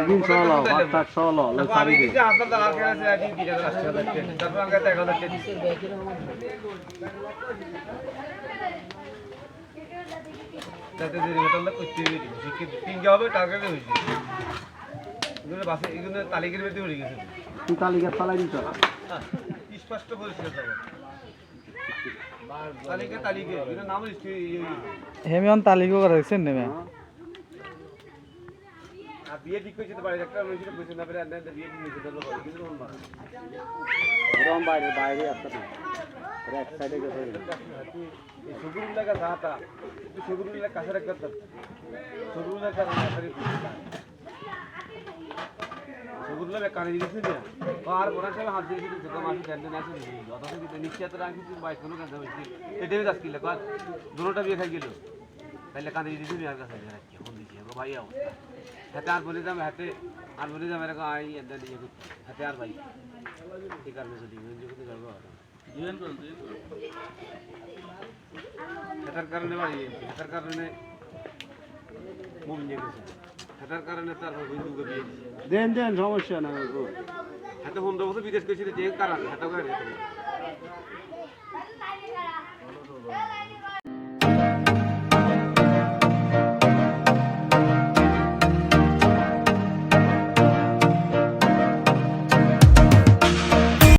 দিন solo buttock solo আমি কিছু আসল টাকা খেলা আছে আজ 2000 আসছে তারপর আমাকে 1000 টাকা দিছি তাতে দেরি হতো করতে দেরি কি তিন হবে টার্গেট হইছে এগুলো বাসে এগুলো তালিকার মধ্যে পড়ে গেছে তুই তালিকা চালাই দিছ স্পষ্ট পরিষ্কার হবে তালিকা এগুলো নাম হেমিয়ন তালিকা করা হয়েছে নেমে আর বিয়ে ঠিক হয়েছে তো বাড়ির একটা মানুষের বুঝতে না পারে আর বিয়ে ঠিক হয়েছে তো বলে কিন্তু কোন মানে এরকম বাইরে বাইরে আসতে না এক সাইডে গেছে এই সুগুরুল লাগা যাতা সুগুরুল লাগা কাছে রাখতে সুগুরুল লাগা কাছে সুগুরুল লাগা কানে দিয়েছে না আর বড় সাহেব হাত দিয়ে দিতে তো মাসি জানতে না আছে অথচ কিন্তু নিশ্চিত রাখি তুই বাইক কোনো কাজ হইছে এটাই কাজ কিলে কর দুটোটা বিয়ে খাই গেল তাহলে কানে দিয়েছি আর কাছে রাখি কোন দিছি গো ভাই অবস্থা হাতে আর বলে দাম হাতে আর বলে দাম এরকম আই এন্ড দিয়ে হাতে আর ভাই ঠিক আছে যদি যদি করব জীবন করতে এটার কারণে ভাই এটার কারণে মুভ নিয়ে গেছে এটার কারণে তার বন্ধুকে বিয়ে দেন দেন সমস্যা না গো এত 15 বছর বিদেশ করেছিল যে কারণে এত করে